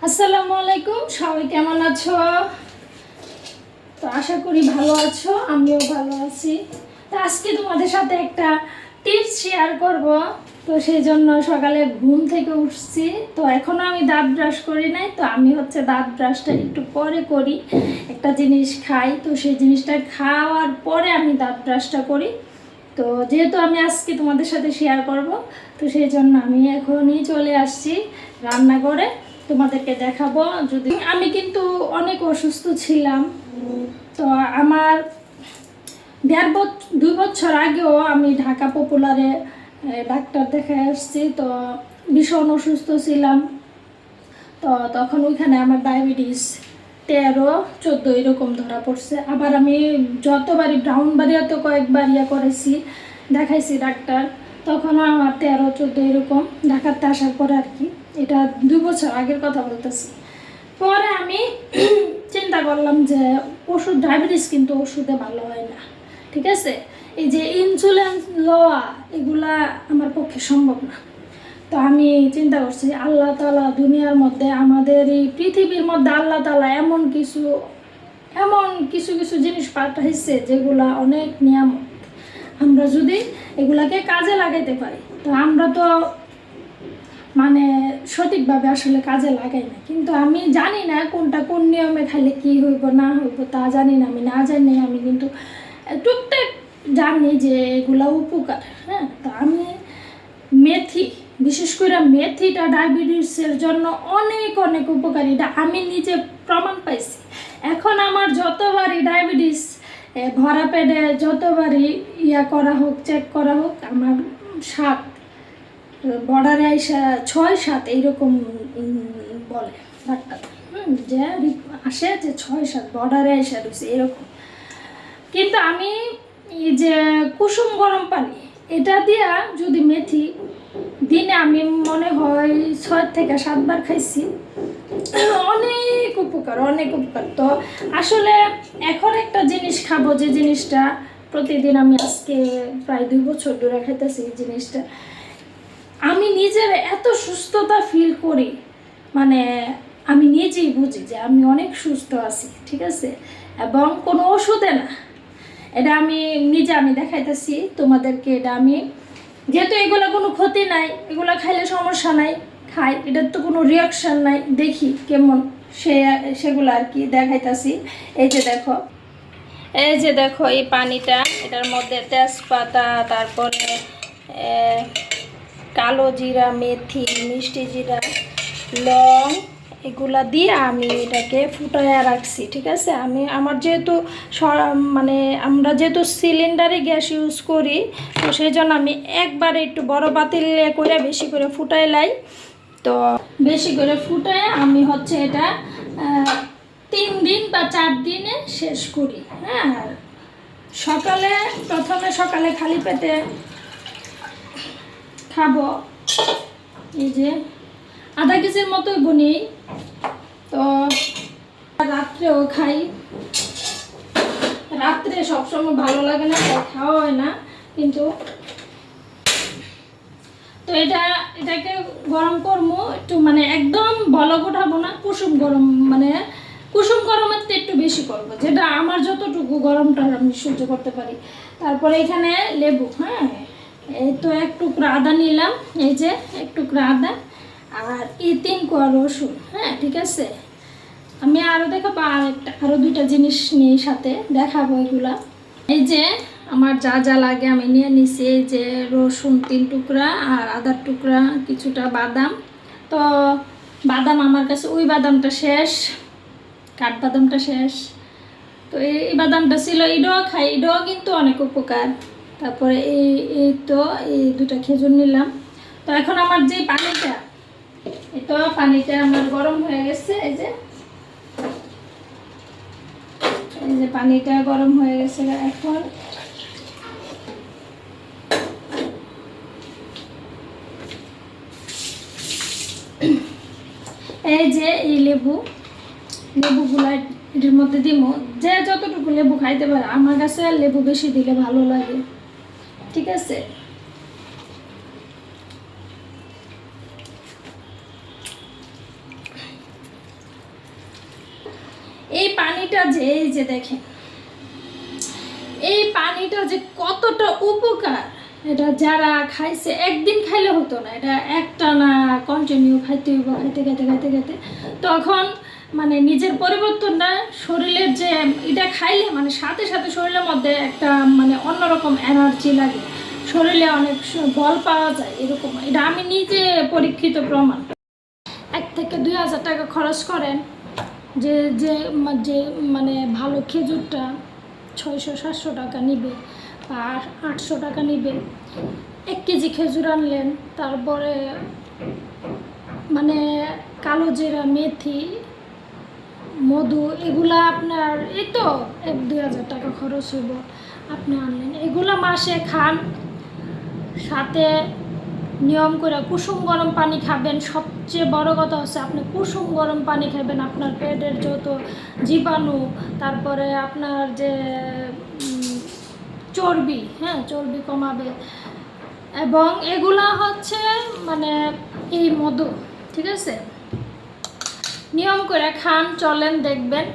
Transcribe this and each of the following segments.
আসসালামু আলাইকুম, সবাই কেমন আছো? তো আশা করি ভালো আছো, আমিও ভালো আছি। তো আজকে তোমাদের সাথে একটা টিপস শেয়ার করব। তো সেই জন্য সকালে ঘুম থেকে উঠছি, তো এখনও আমি দাঁত ব্রাশ করি নাই। তো আমি দাঁত ব্রাশটা একটু পরে করি, একটা জিনিস খাই, তো সেই জিনিসটা খাওয়ার পরে আমি দাঁত ব্রাশটা করি। তো যেহেতু আমি আজকে তোমাদের সাথে শেয়ার করব, তো সেই জন্য আমি এখনই চলে আসছি রান্না করে তোমাদেরকে দেখাবো। যদি আমি কিন্তু অনেক অসুস্থ ছিলাম, তো আমার 2 বছর আগেও আমি ঢাকা পপুলারে ডাক্তার দেখায় আসছি। তো ভীষণ অসুস্থ ছিলাম। তো তখন ওইখানে আমার ডায়াবেটিস 13-14 এরকম ধরা পড়ছে। আবার আমি যতবারই ব্রাউনবাড়িয়াতে কয়েকবার করেছি, দেখাইছি ডাক্তার, তখনও আমার 13-14 এরকম ঢাকাতে আসার পরে আর কি। এটা 2 বছর আগের কথা বলতেছি। পরে আমি চিন্তা করলাম যে ওষুধ, ডায়াবেটিস কিন্তু ওষুধে ভালো হয় না, ঠিক আছে? এই যে ইনসুলিন লওয়া, এগুলা আমার পক্ষে সম্ভব না। তো আমি চিন্তা করছি, আল্লাহ তাআলা দুনিয়ার মধ্যে, আমাদের এই পৃথিবীর মধ্যে আল্লাহ তাআলা এমন কিছু কিছু জিনিস পাঠাইছে যেগুলা অনেক নিয়ামত। আমরা যদি এগুলাকে কাজে লাগাইতে পারি, তো আমরা তো মানে সঠিকভাবে আসলে কাজে লাগাই না। কিন্তু আমি জানি না কোনটা কোন নিয়মে খাইলে কী হইব না হইব, তা জানি না। আমি না জানি, আমি কিন্তু টুকটাক জানি যে এগুলা উপকার। হ্যাঁ, তো আমি মেথি, বিশেষ করে মেথিটা ডায়াবেটিসের জন্য অনেক অনেক উপকারী। এটা আমি নিজে প্রমাণ পাইছি। এখন আমার যতবারই ডায়াবেটিস ভরা পেটে যতবারই করা হোক, চেক করা হোক, আমার 7 বর্ডারে আইসা 6-7 এইরকম বলে ডাক্তার। যে আসে যে 6-7 বর্ডারে আইসা রয়েছে এরকম। কিন্তু আমি এই যে কুসুম গরম পানি, এটা দিয়া যদি মেথি দিনে আমি মনে হয় 6 থেকে 7 বার খাইছি, অনেক উপকার, অনেক উপকার। তো আসলে এখন একটা জিনিস খাবো, যে জিনিসটা প্রতিদিন আমি আজকে প্রায় 2 বছর ধরে খাইতেছি। এই জিনিসটা আমি নিজের এত সুস্থতা ফিল করি, মানে আমি নিজেই বুঝি যে আমি অনেক সুস্থ আছি, ঠিক আছে? এবং কোনো ওষুধে না, এটা আমি নিজে আমি দেখাইতেছি তোমাদেরকে। এটা আমি, যেহেতু এগুলো কোনো ক্ষতি নাই, এগুলো খাইলে সমস্যা নাই, খাই, এটার তো কোনো রিয়াকশান নাই, দেখি কেমন সেগুলো আর কি দেখাইতেছি। এই যে দেখো এই পানিটা, এটার মধ্যে তেজপাতা, তারপরে কালো জিরা, মেথি, মিষ্টি জিরা, লং, এগুলা দিয়ে আমি এটাকে ফুটাইয়া রাখছি, ঠিক আছে? আমার যেহেতু মানে আমরা যেহেতু সিলিন্ডারে গ্যাস ইউজ করি, তো সেই জন্য আমি একবারে একটু বড় পাতিলে করে বেশি করে ফুটাইলাই। তো বেশি করে ফুটায় আমি এটা 3 দিন বা 4 দিনে শেষ করি। হ্যাঁ, প্রথমে সকালে খালি পেটে খাবো, এই যে আধা কেজির মতোই বনি। তো রাত্রেও খাই। রাত্রে সবসময় ভালো লাগে না, খাওয়া হয় না, কিন্তু তো এটাকে গরম করবো একটু, মানে একদম বলক উঠাবো না, কুসুম গরম, মানে কুসুম গরমের তো একটু বেশি করবো, যেটা আমার যতটুকু গরমটা আমি সহ্য করতে পারি। তারপরে এখানে লেবু, হ্যাঁ, এই তো 1 টুকরা আদা নিলাম, এই যে 1 টুকরা আদা, আর এই 3 কোয়া রসুন। হ্যাঁ, ঠিক আছে? আমি আরও দেখাবো, আরও 2টা জিনিস নিয়ে সাথে দেখাবো এগুলা। এই যে আমার যা যা লাগে আমি নিয়ে নিছি। এই যে রসুন 3 টুকরা, আর আদার টুকরা, কিছুটা বাদাম। তো বাদাম আমার কাছে ওই বাদামটা শেষ, কাঠবাদামটা শেষ। তো এই বাদামটা ছিল, এটাও খাই, এটাও কিন্তু অনেক উপকার। তারপরে এই তো এই 2টা খেজুর নিলাম। তো এখন আমার যে পানিটা, এটা পানিটা আমার গরম হয়ে গেছে। এই যে পানিটা গরম হয়ে গেছে। এখন এই যে এই লেবুগুলা এটার মধ্যে দিব, যে যতটুকু লেবু খাইতে পারে। আমার কাছে লেবু বেশি দিলে ভালো লাগে, ঠিক আছে? এই পানিটা যে এই যে দেখেন, এই পানিটা যে কতটা উপকার, এটা যারা খাইছে একদিন খাইলে হতো না, এটা একটা না কন্টিনিউ খাইতে হইব, খাইতে খাইতে খাইতে খাইতে তখন মানে নিজের পরিবর্তনটা শরীরের যে এটা খাইলে মানে সাথে সাথে শরীরের মধ্যে একটা মানে অন্যরকম এনার্জি লাগে, শরীরে অনেক বল পাওয়া যায় এরকম। এটা আমি নিজে পরীক্ষিত প্রমাণ। 1,000 থেকে 2,000 টাকা খরচ করেন, যে যে যে মানে ভালো খেজুরটা 600-700 টাকা নিবে বা 800 টাকা নিবে। 1 কেজি খেজুর আনলেন, তারপরে মানে কালো জিরা, মেথি, মধু, এগুলা আপনার এই তো 1-2 হাজার টাকা খরচ হইব। আপনি আনলেন, এগুলা মাসে খান, সাথে নিয়ম করে কুসুম গরম পানি খাবেন। সবচেয়ে বড় কথা হচ্ছে আপনি কুসুম গরম পানি খাবেন, আপনার পেটের যত জীবাণু, তারপরে আপনার যে চর্বি, হ্যাঁ চর্বি কমাবে। এবং এগুলা হচ্ছে মানে এই মধু, ঠিক আছে, নিয়ম করে খান, চলেন, দেখবেন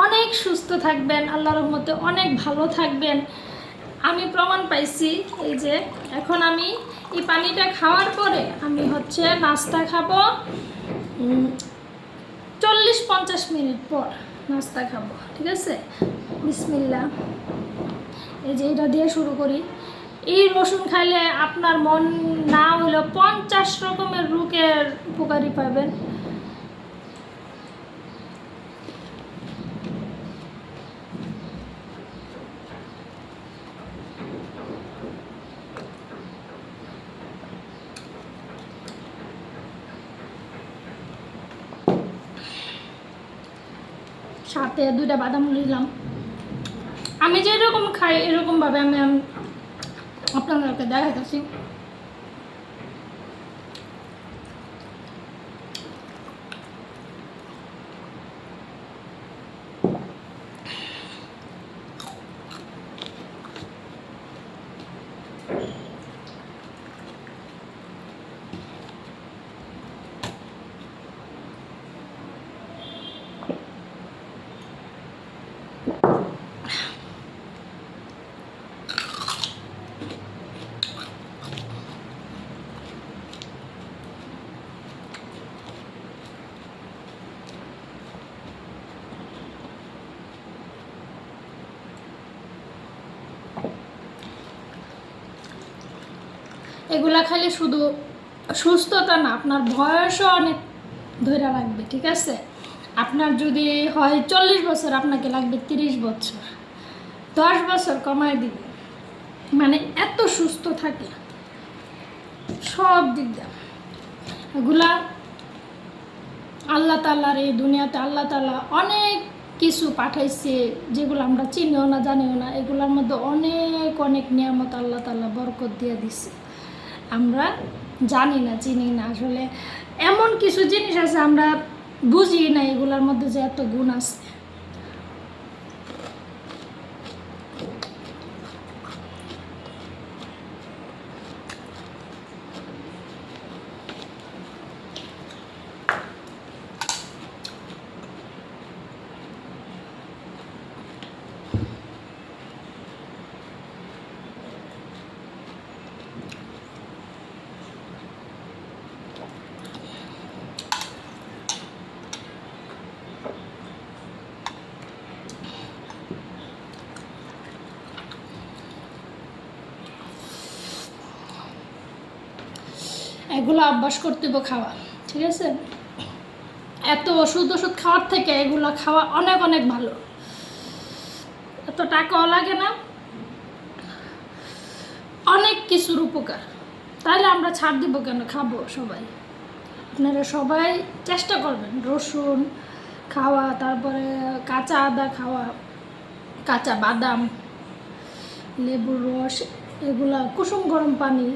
অনেক সুস্থ থাকবেন, আল্লাহর রহমতে অনেক ভালো থাকবেন। আমি প্রমাণ পাইছি। এই যে এখন আমি এই পানিটা খাওয়ার পরে আমি হচ্ছে নাস্তা খাবো, 40-50 মিনিট পর নাস্তা খাবো, ঠিক আছে। বিসমিল্লাহ। এই যে এটা দিয়ে শুরু করি। এই রসুন খাইলে আপনার মন না হইলেও 50 রকমের রোগের উপকারী পাবেন। সাথে 2টা বাদাম নিলাম। আমি যেরকম খাই এরকমভাবে আমি আপনাদেরকে দেখাইতেছি। এগুলা খাইলে শুধু সুস্থতা না, আপনার বয়সও অনেক ধরে রাখবে, ঠিক আছে। আপনার যদি হয় 40 বছর, আপনাকে লাগবে 30 বছর, 10 বছর কমায় দিবে, মানে এত সুস্থ থাকে সব দিক দিয়ে। এগুলা আল্লাহ তাআলার এই দুনিয়াতে আল্লাহ তাআলা অনেক কিছু পাঠাইছে, যেগুলো আমরা চিনিও না, জানিও না। এগুলোর মধ্যে অনেক অনেক নিয়ামত আল্লাহ তাআলা বরকত দিয়ে দিছে, আমরা জানি না, চিনি না। আসলে এমন কিছু জিনিস আছে আমরা বুঝি না এগুলোর মধ্যে যে এত গুণ আছে। এগুলো অভ্যাস করতে হবে খাওয়া, ঠিক আছে। এত ওষুধ খাওয়ার থেকে এগুলো খাওয়া অনেক অনেক ভালো। এত টাকাও লাগে না, অনেক কিছুর উপকার। তাহলে আমরা ছাড় দিব কেন? খাবো সবাই। আপনারা সবাই চেষ্টা করবেন রসুন খাওয়া, তারপরে কাঁচা আদা খাওয়া, কাঁচা বাদাম, লেবুর রস, এগুলা কুসুম গরম পানি,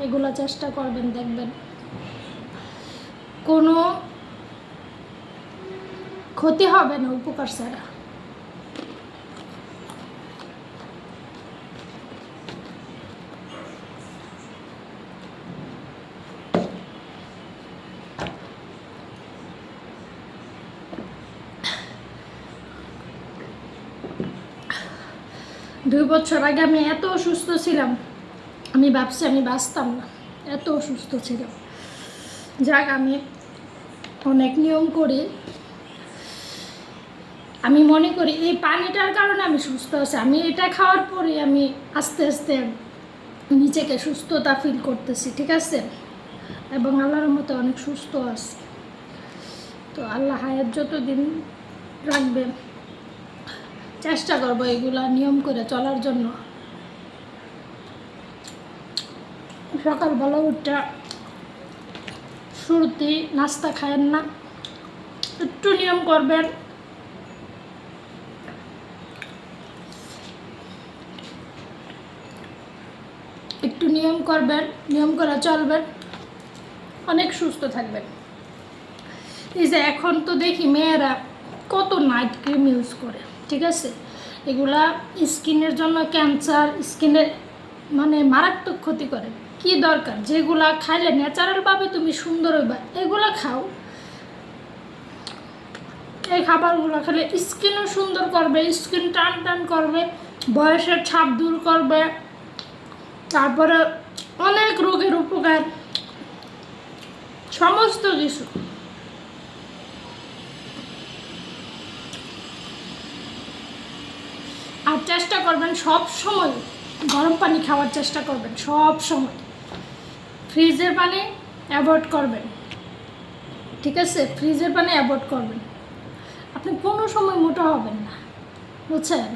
এগুলা চেষ্টা করবেন, দেখবেন কোনো ক্ষতি হবে না উপকার ছাড়া। 2 বছর আগে আমি এত অসুস্থ ছিলাম, আমি ভাবছি আমি বাঁচতাম না, এত অসুস্থ ছিলাম। যাক, আমি অনেক নিয়ম করি। আমি মনে করি এই পানিটার কারণে আমি সুস্থ আছি। আমি এটা খাওয়ার পরে আমি আস্তে আস্তে নিজেকে সুস্থতা ফিল করতেছি, ঠিক আছে? এবং আল্লাহর মতো অনেক সুস্থ আছি। তো আল্লাহ হায়াত যতদিন রাখবে চেষ্টা করবো এগুলা নিয়ম করে চলার জন্য। সকালবেলা উঠে শুরুতেই নাস্তা খায়েন না, একটু নিয়ম করবেন। একটু নিয়ম করবেন, নিয়ম করে চলবেন, অনেক সুস্থ থাকবেন। এই যে এখন তো দেখি মেয়েরা কত নাইট ক্রিম ইউজ করে, ঠিক আছে? এগুলা স্কিনের জন্য ক্যান্সার, স্কিনের মানে মারাত্মক ক্ষতি করে। কি দরকার? যেগুলা খাইলে ন্যাচারালভাবে তুমি সুন্দর হইবা এগুলা খাও। এই খাবারগুলো খেলে স্কিনও সুন্দর করবে, স্কিন টান টান করবে, বয়সের ছাপ দূর করবে, তারপরে অনেক রোগের উপকার, সমস্ত কিছু। আর চেষ্টা করবেন সব সময় গরম পানি খাওয়ার চেষ্টা করবেন, সব সময়। ফ্রিজের পানি অ্যাভয়েড করবেন, ঠিক আছে? ফ্রিজের পানি অ্যাভয়েড করবেন। আপনি কোনো সময় মোটা হবেন না, বুঝছেন?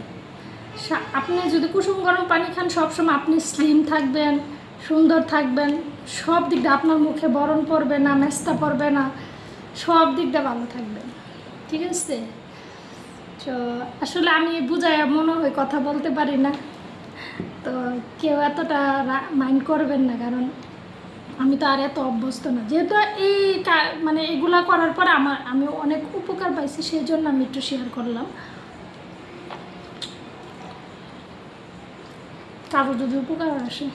আপনি যদি কুসুম গরম পানি খান সবসময় আপনি স্লিম থাকবেন, সুন্দর থাকবেন, সব দিক দিয়ে আপনার মুখে বরণ পড়বে না, মেস্তা পড়বে না, সব দিক দিয়ে ভালো থাকবেন, ঠিক আছে? তো আসলে আমি বুঝাই মনে হয় কথা বলতে পারি না, তো কেউ এতটা মাইন্ড করবেন না, কারণ আমি তো আর এত অভ্যস্ত না। যেহেতু এই মানে এগুলা করার পরে আমি অনেক উপকার পাইছি, সেই জন্য আমি একটু শেয়ার করলাম। কারো যদি উপকার আসে।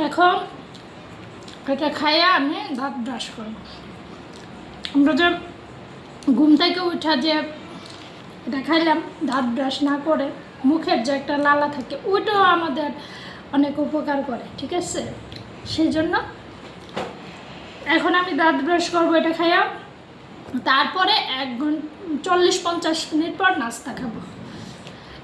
এখন এটা খাইয়া আমি দাঁত ব্রাশ করব। আমরা যে ঘুম থেকে উঠা যে এটা খাইলাম, দাঁত ব্রাশ না করে মুখের যে একটা লালা থাকে ওইটাও আমাদের অনেক উপকার করে, ঠিক আছে? সেই জন্য এখন আমি দাঁত ব্রাশ করবো এটা খাইয়া, তারপরে 40-50 মিনিট পর নাস্তা খাবো।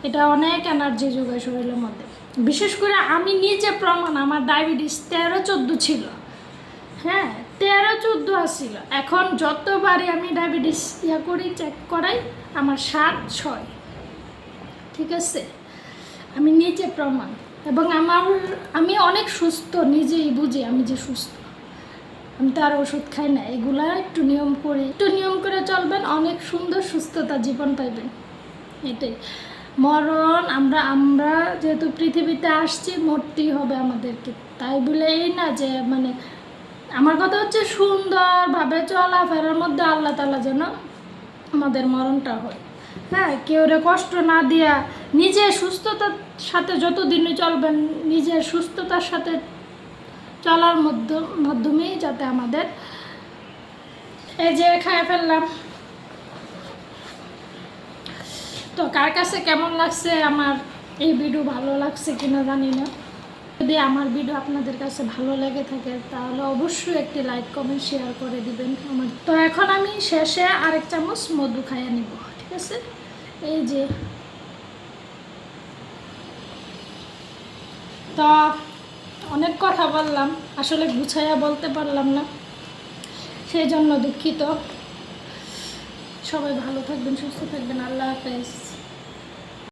এটা অনেক এনার্জি যোগায় শরীরের মধ্যে। বিশেষ করে আমি নিজে প্রমাণ, আমার ডায়াবেটিস 13-14 ছিল, হ্যাঁ 13-14 আসছিল। এখন যতবারই আমি ডায়াবেটিস করি, চেক করাই, আমার 7-6, ঠিক আছে? আমি নিজে প্রমাণ। এবং আমি অনেক সুস্থ, নিজেই বুঝি আমি যে সুস্থ। আমি তো আর ওষুধ খাই না, এগুলা একটু নিয়ম করে চলবেন, অনেক সুন্দর সুস্থতা জীবন পাইবেন। এটাই মরণ, আমরা যেহেতু পৃথিবীতে আসছি মরতেই হবে আমাদেরকে, তাই বলে এই না যে মানে আমার কথা হচ্ছে সুন্দরভাবে চলাফেরার মধ্যে আল্লাহ তাআলা যেন আমাদের মরণটা হয়, হ্যাঁ? কেউরে কষ্ট না দিয়া নিজের সুস্থতার সাথে যতদিনই চলবেন, নিজের সুস্থতার সাথে চলার মাধ্যমেই যাতে আমাদের এই যে খাইয়ে ফেললাম। তো কার কাছে কেমন লাগছে আমার এই ভিডিও, ভালো লাগছে কিনা জানি না। যদি আমার ভিডিও আপনাদের কাছে ভালো লেগে থাকে তাহলে অবশ্যই একটি লাইক, কমেন্ট, শেয়ার করে দিবেন আমার। তো এখন আমি শেষে আরেক চামচ মধু খাইয়ে নিব, ঠিক আছে? এই যে, তো অনেক কথা বললাম, আসলে গুছাইয়া বলতে পারলাম না, সেই জন্য দুঃখিত। সবাই ভালো থাকবেন, সুস্থ থাকবেন। আল্লাহ হাফেজ।